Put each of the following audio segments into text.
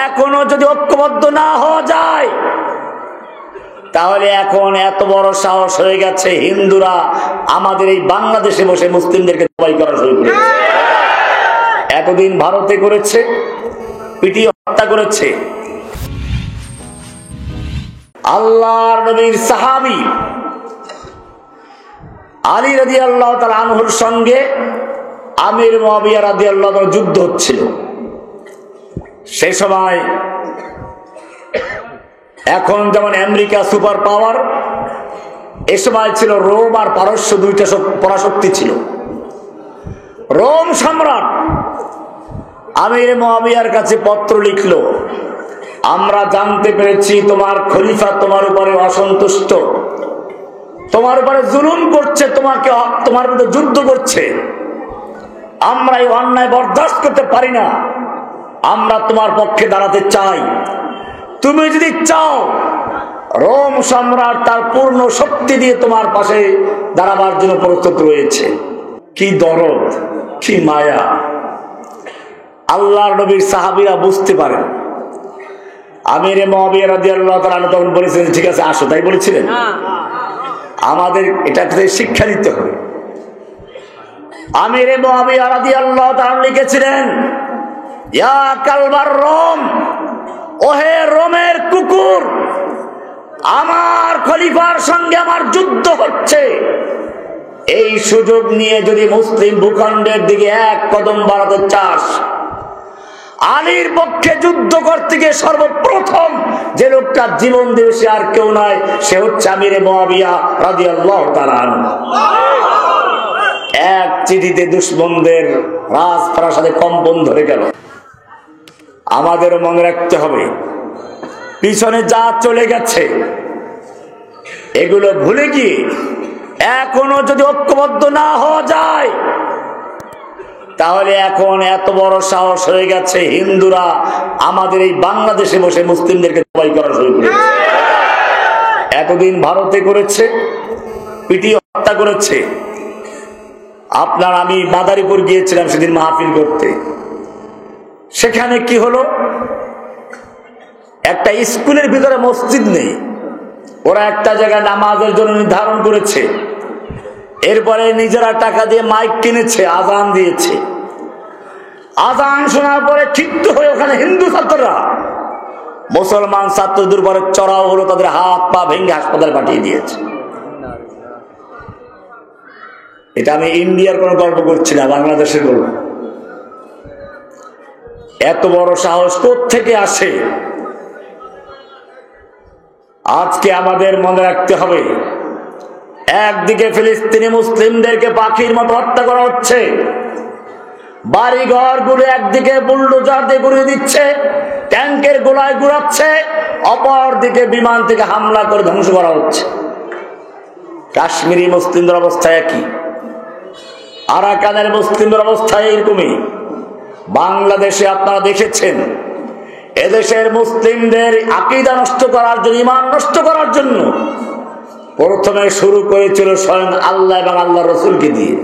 এখনো যদি ঐক্যবদ্ধ না হওয়া যায়, তাহলে এখন এত বড় সাহস হয়ে গেছে হিন্দুরা আমাদের এই বাংলাদেশে বসে মুসলিমদেরকে জবাই করা শুরু করেছে। এতদিন ভারতে করেছে, পিটিয়ে হত্যা করেছে। আল্লাহর নবীর সাহাবী আলী রাদিয়াল্লাহু তাআলা আনহুর সঙ্গে আমির মুআবিয়া রাদিয়াল্লাহু তাআলা যুদ্ধ হচ্ছিল। সে সময় এখন যেমন আমেরিকা সুপার পাওয়ার, এ সময় ছিল রোম আর পারস্য, দুইটা পরাশক্তি ছিল। রোম সম্রাট আমির মুআবিয়ার কাছে পত্র লিখলো, আমরা জানতে পেরেছি তোমার খলিফা তোমার উপরে অসন্তুষ্ট, তোমার উপরে জুলুম করছে, তোমার বিরুদ্ধে যুদ্ধ করছে। আমরা এই অন্যায় বরদাস্ত করতে পারি না, আমরা তোমার পক্ষে দাঁড়াতে চাই। তুমি যদি চাও, রোম সম্রাট তার পূর্ণ শক্তি দিয়ে তোমার পাশে দাঁড়াবার জন্য প্রস্তুত রয়েছে। কি দরদ, কি মায়া! আল্লাহর নবীর সাহাবীরা বুঝতে পারেন। আমির মুআবিয়া রাদিয়াল্লাহু তাআলা তখন বলেছিলেন, ঠিক আছে আসো, তাই বলেছিলেন। আমাদের এটা থেকে শিক্ষা নিতে হবে। আমির মুআবিয়া রাদিয়াল্লাহু তাআলা লিখেছিলেন, ইয়া কালবার রোম, ওহে রোমের কুকুর, আমার খলিফার সঙ্গে আমার যুদ্ধ হচ্ছে। এই সুযোগ নিয়ে যদি মুসলিম ভূখণ্ডের দিকে এক কদম বাড়াতে চাস, আলীর পক্ষে যুদ্ধ করতে গিয়ে সর্বপ্রথম যে লোকটা জীবন দেবে সে আর কেউ নয়, সে হচ্ছে আমির মুআবিয়া রাদিয়াল্লাহু তাআলা আনহু। এক চিঠিতে দুশমনদের রাজপ্রাসাদে কম্পন ধরে গেল। আমাদেরও মনে রাখতে হবে, পিছনে যা চলে গেছে এগুলো ভুলে গিয়ে এখনো যদি ঐক্যবদ্ধ না হওয়া যায়, তাহলে এখন এত বড় সাহস হয়ে গেছে হিন্দুরা আমাদের এই বাংলাদেশে বসে মুসলিমদেরকে জবাই করা শুরু করেছে। এতদিন ভারতে করেছে, পিটিয়ে হত্যা করেছে। আমি মাদারীপুর গিয়েছিলাম সেদিন মাহফিল করতে। সেখানে কি হলো, একটা স্কুলের ভিতরে মসজিদ নেই, ওরা একটা জায়গায় নামাজের জন্য নির্ধারণ করেছে। এরপরে নিজেরা টাকা দিয়ে মাইক কিনেছে, আজান দিয়েছে। আজান শোনার পরে ক্ষিপ্ত হয়ে ওখানে হিন্দু ছাত্ররা মুসলমান ছাত্রদের উপরে চড়াও হলো, তাদের হাত পা ভেঙে হাসপাতালে পাঠিয়ে দিয়েছে। এটা আমি ইন্ডিয়ার কোন গল্প করছি না, বাংলাদেশের গল্প। এত বড় সাহস কোত্থেকে আসে? আজকে আমাদের মনে রাখতে হবে, একদিকে ফিলিস্তিনি মুসলিমদেরকে পাখির মতো হত্যা করা হচ্ছে, বাড়ি ঘর গুলো একদিকে বুলডোজার দিয়ে গুড়িয়ে দিচ্ছে, ট্যাঙ্কের গোলায় গুড়াচ্ছে, অপর দিকে বিমান থেকে হামলা করে ধ্বংস করা হচ্ছে। কাশ্মীরি মুসলিমদের অবস্থা একই, আরাকানের মুসলিমদের অবস্থা এরকমই। বাংলাদেশে আপনারা দেখেছেন, এদেশের মুসলিমদের আকীদা নষ্ট করার জন্য, ঈমান নষ্ট করার জন্য প্রথমে শুরু করেছিল স্বয়ং আল্লাহ এবং আল্লাহর রাসূলকে দিয়ে।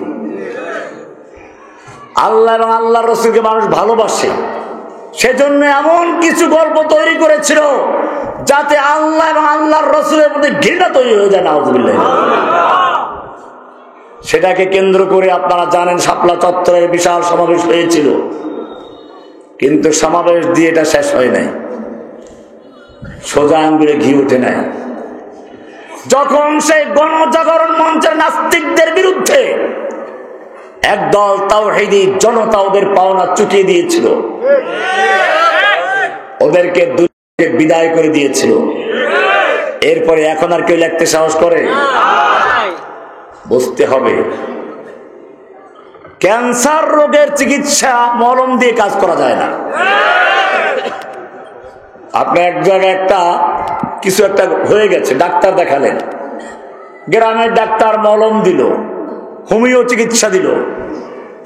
আল্লাহ এবং আল্লাহর রাসূলকে মানুষ ভালোবাসে, সেজন্য এমন কিছু গল্প তৈরি করেছিল যাতে আল্লাহ এবং আল্লাহর রাসূলের মধ্যে ঘৃণা তৈরি হয়ে যায়। নাউযুবিল্লাহ। সেটাকে কেন্দ্র করে আপনারা জানেন শাপলা চত্বরে বিশাল সমাবেশ হয়েছিল, কিন্তু সমাবেশ দিয়ে এটা শেষ হয় নাই, সোজা আঙ্গুলে ঘি উঠে নাই। যখন সেই গণজাগরণ মঞ্চের নাস্তিকদের বিরুদ্ধে একদল তাওহীদি জনতা ওদের পাওনা চুকিয়ে দিয়েছিল, ওদেরকে দুনিয়া বিদায় করে দিয়েছিল, এরপরে এখন আর কেউ লিখতে সাহস করে? বুঝতে হবে, ক্যান্সার রোগের চিকিৎসা মলম দিয়ে কাজ করা যায় না। আপনি এক জায়গায় কিছু একটা হয়ে গেছে, ডাক্তার দেখালেন, গ্রামের ডাক্তার মলম দিল, হোমিও চিকিৎসা দিল,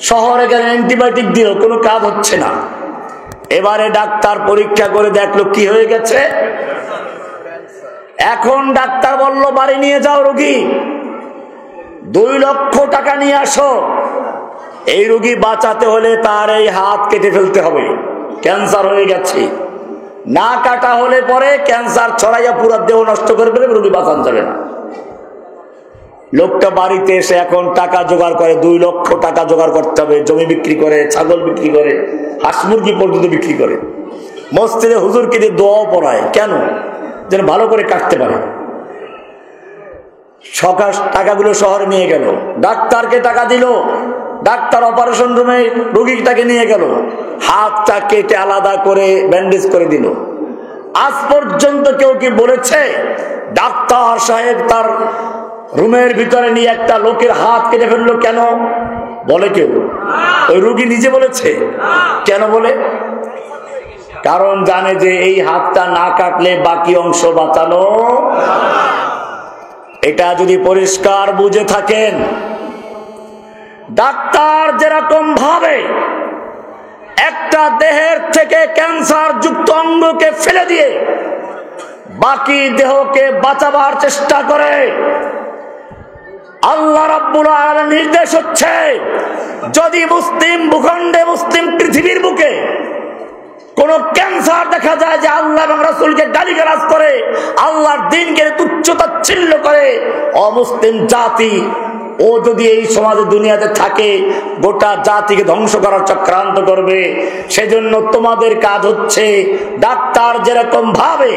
শহরে গেলে অ্যান্টিবায়োটিক দিল, কোনো কাজ হচ্ছে না। এবারে ডাক্তার পরীক্ষা করে দেখলো কি হয়ে গেছে। এখন ডাক্তার বলল, বাড়ি নিয়ে যাও রোগী, 2 লক্ষ টাকা নিয়ে আসো। এই রোগী বাঁচাতে হলে তার এই হাত কেটে ফেলতে হবে, ক্যান্সার হয়ে গেছে। না কাটা হলে পরে ক্যান্সার ছড়াইয়া পুরো দেহ নষ্ট করে ফেলে, রোগী বাঁচানো যাবে না। লোকটা বাড়িতে এসে এখন টাকা জোগাড় করে, 2 লক্ষ টাকা জোগাড় করতে হবে, জমি বিক্রি করে, ছাগল বিক্রি করে, হাঁস মুরগি পর্যন্ত বিক্রি করে, মসজিদে হুজুরকে দিয়ে দোয়াও পড়ায়, কেন? যেন ভালো করে কাটতে পারে। সকাল টাকাগুলো শহরে নিয়ে গেল, ডাক্তারকে টাকা দিল, ডাক্তার অপারেশন রুমে রোগীটাকে নিয়ে গেল, হাতটা কেটে আলাদা করে ব্যান্ডেজ করে দিল। আজ পর্যন্ত কেউ কি বলেছে ডাক্তার সাহেব তার রুমের ভিতরে নিয়ে একটা লোকের হাত কেটে ফেললো কেন? বলে কেউ? ওই রোগী নিজে বলেছে। কেন বলে? কারণ জানে যে এই হাতটা না কাটলে বাকি অংশ বাঁচানো। এটা যদি পরিষ্কার বুঝে থাকেন, ডাক্তার যেরকম ভাবে একটা দেহের থেকে ক্যান্সার যুক্ত অঙ্গকে ফেলে দিয়ে বাকি দেহকে বাঁচাবার চেষ্টা করে, আল্লাহ রাব্বুল আলামিনের নির্দেশ হচ্ছে যদি মুসলিম ভূখণ্ডে, মুসলিম পৃথিবীর বুকে কোন ক্যান্সার দেখা যায় যে আল্লাহ এবং রাসূলকে গালিগালাজ করে, আল্লাহর দ্বীনকে তুচ্ছ-তাচ্ছিল্য করে, অমুসলিম জাতি ও যদি এই সমাজে দুনিয়াতে থাকে গোটা জাতিকে ধ্বংস করার চক্রান্ত করবে। সেজন্য তোমাদের কাজ হচ্ছে ডাক্তার যেরকম ভাবে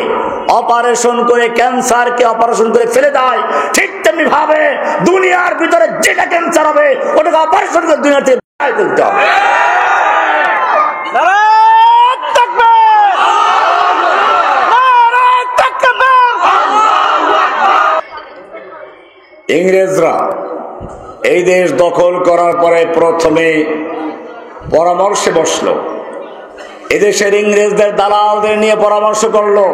অপারেশন করে ক্যান্সারকে অপারেশন করে ফেলে দেয়, ঠিক তেমনি ভাবে দুনিয়ার ভিতরে যেটা ক্যান্সার হবে ওটাকে অপারেশন করে দুনিয়া থেকে বাইরে করতে হবে। ইংরেজরা এই দেশ দখল করার পরে প্রথমে পরামর্শে বসলো, এদেশের ইংরেজদের দালালদের নিয়ে পরামর্শ করলো,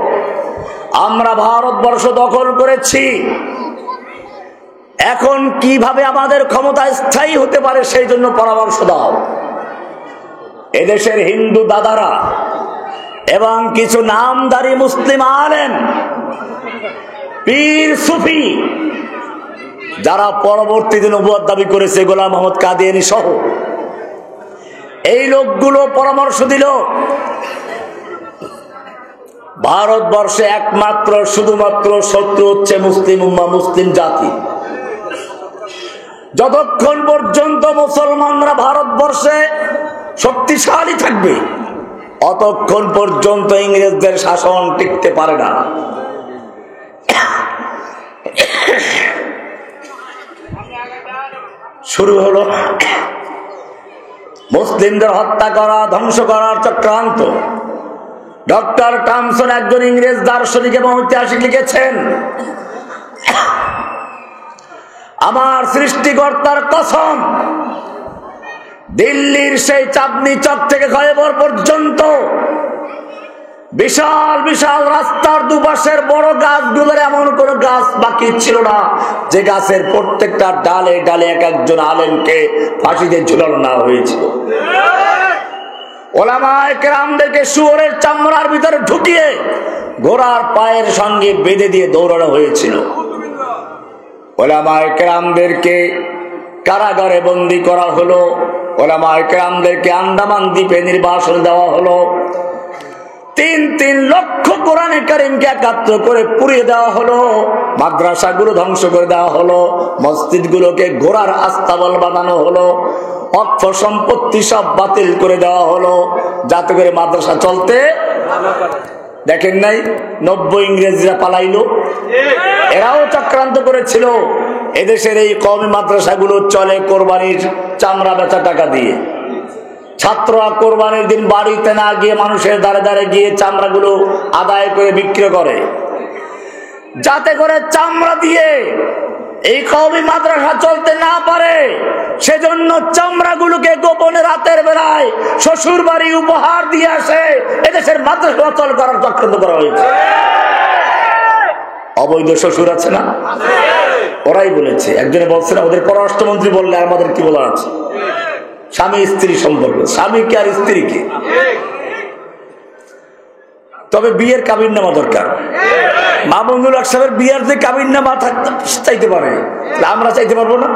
আমরা ভারতবর্ষ দখল করেছি, এখন কিভাবে আমাদের ক্ষমতা স্থায়ী হতে পারে সেই জন্য পরামর্শ দাও। এদেশের হিন্দু দাদারা এবং কিছু নামধারী মুসলিম আলেম, পীর সুফি, যারা পরবর্তীতে নবুয়ত দাবি করেছে, গোলাম মোহাম্মদ কাদিয়ানী সহ, এই লোকগুলো পরামর্শ দিল ভারতবর্ষে একমাত্র শুধুমাত্র শত্রু হচ্ছে মুসলিম উম্মাহ, মুসলিম জাতি। যতক্ষণ পর্যন্ত মুসলমানরা ভারতবর্ষে শক্তিশালী থাকবে অতক্ষণ পর্যন্ত ইংরেজদের শাসন টিকতে পারে না। শুরু হলো মুসলিমদের হত্যা করা, ধ্বংস করার চক্রান্ত। ডক্টর টমসন একজন ইংরেজ দার্শনিক এবং ঐতিহাসিক লিখেছেন, আমার সৃষ্টিকর্তার কসম, দিল্লির সেই চাঁদনি চক থেকে খয়বর পর্যন্ত বিশাল বিশাল রাস্তার দুপাশের বড় গাছগুলোর এমন কোন গাছ বাকি ছিল না যে গাছের প্রত্যেকটা ডালে ডালে এক একজন আলেমকে ফাঁসিতে ঝুলানো না হয়েছিল। ওলামায়ে কেরামদেরকে শুয়োরের চামড়ার ভিতরে ঢুকিয়ে ঘোড়ার পায়ের সঙ্গে বেঁধে দিয়ে দৌড়ানো হয়েছিল। ওলামায়ে কেরামদেরকে কারাগারে বন্দী করা হলো, ওলামায়ে কেরামদেরকে আন্দামান দ্বীপে নির্বাসন দেওয়া হলো, 3 লক্ষ কোরআনে কারীমকে একাত্র করে পুড়িয়ে দেওয়া হলো, মাদ্রাসাগুলো ধ্বংস করে দেওয়া হলো, মসজিদগুলোকে ঘোড়ার আস্তাবল বানানো হলো, অর্থ সম্পত্তি সব বাতিল করে দেওয়া হলো যাতে করে মাদ্রাসা চলতে। দেখেন নাই 90 ইংরেজরা পালাইলো, এরাও চক্রান্ত করেছিল এদেশের এই কওমি মাদ্রাসাগুলো চলে কোরবানির চামড়া বেচা টাকা দিয়ে। ছাত্ররা কোরবানির দিন বাড়িতে না গিয়ে মানুষের দ্বারে দ্বারে গিয়ে চামড়াগুলো আদায় করে বিক্রি করে, যাতে করে চামড়া দিয়ে এই কওমি মাদ্রাসা চলতে না পারে। সেজন্য চামড়াগুলোকে গোপনে রাতের বেলায় শ্বশুর বাড়ি উপহার দিয়ে আসে এদেশের মাদ্রাসা অচল করার চক্রান্ত করা হয়েছে। অবৈধ শ্বশুর আছে না, ওরাই বলেছে। একজনে বলছে না, ওদের পররাষ্ট্রমন্ত্রী বললে আমাদের কি বলা আছে? স্বামী স্ত্রী সম্পর্ক, স্বামীকে আর স্ত্রীকে। তবে বিয়ের কাবিননামা দরকার। মামুনুল হক সাহেবের বিয়ের যে কাবিননামা চাইতে পারে, আমরা চাইতে পারবো না?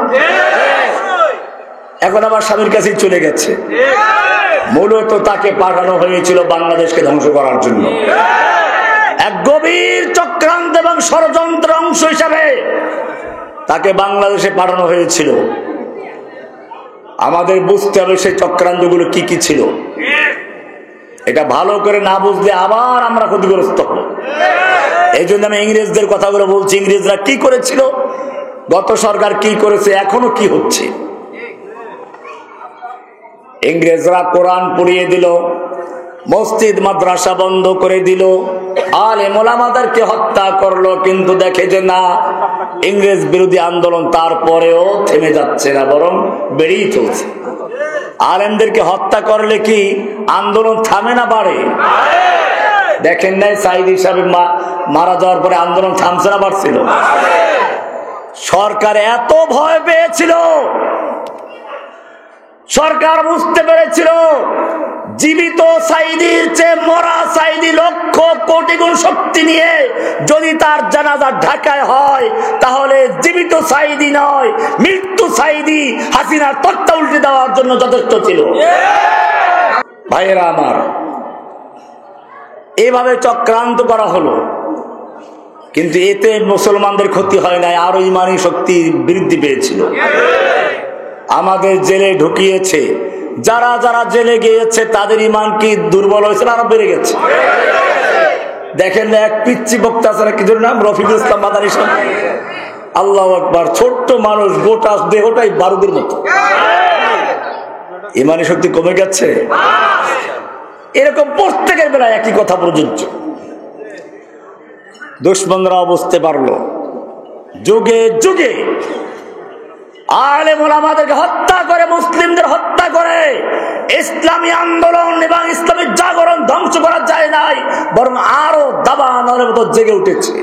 এখন আবার স্বামীর কাছেই চলে গেছে। মূলত তাকে পাঠানো হয়েছিল বাংলাদেশকে ধ্বংস করার জন্য। এক গভীর চক্রান্ত এবং ষড়যন্ত্র অংশ হিসাবে তাকে বাংলাদেশে পাঠানো হয়েছিল। আমাদের বুঝতে হবে সেই চক্রান্তগুলো কি কি ছিল। এটা ভালো করে না বুঝলে আবার আমরা ক্ষতিগ্রস্ত হব। এই জন্য আমি ইংরেজদের কথাগুলো বলছি। ইংরেজরা কি করেছিল, গত সরকার কি করেছে, এখনো কি হচ্ছে। ইংরেজরা কোরআন পড়িয়ে দিল, মসজিদ মাদ্রাসা বন্ধ করে দিল, আলেম ওলামাদেরকে হত্যা করলো, কিন্তু দেখে যে না, ইংরেজ বিরোধী আন্দোলন তারপরেও থেমে যাচ্ছে না, বরং বেড়েই চলছে। আলেমদেরকে হত্যা করলে কি আন্দোলন থামে না, বাড়ে? দেখেন নাই সাইদ হিসাবে মারা যাওয়ার পরে আন্দোলন থামছে না, বাড়ছিল? সরকার এত ভয় পেয়েছিল, সরকার বুঝতে পেরেছিল জীবিত সাইদির চেয়ে মরা সাইদি লক্ষ কোটি গুণ শক্তি নিয়ে যদি তার জানাজা ঢাকায় হয়, তাহলে জীবিত সাইদি নয়, মৃত্যু সাইদি হাসিনার তক্তা উল্টে দেওয়ার জন্য যথেষ্ট ছিল। ভাইয়েরা আমার, এভাবে চক্রান্ত করা হলো, কিন্তু এতে মুসলমানদের ক্ষতি হয় নাই, আরো ইমানি শক্তি বৃদ্ধি পেয়েছিল। আমাদের জেলে ঢুকিয়েছে, যারা যারা জেলে গিয়েছে তাদের ইমান কি দুর্বল হয়েছে, আরো বেড়ে গেছে। দেখেন না, এক পিচ্ছি বক্তা আছে না, কি নাম, রফিকুল ইসলাম মাদানী সাহেব, আল্লাহু আকবার, ছোট্ট মানুষ, গোটা দেহটাই বারুদের মতো। ইমানি শক্তি কমে গেছে। এরকম প্রত্যেকের বেলায় একই কথা প্রযোজ্য। দুশমনরা বুঝতে পারলো, যুগে যুগে আলেম ওলামাদেরকে হত্যা করে, মুসলিমদের হত্যা করে ইসলামী আন্দোলন এবং ইসলামী জাগরণ ধ্বংস করা যায় নাই, বরং আরো দাবানলের মতো জেগে উঠেছে।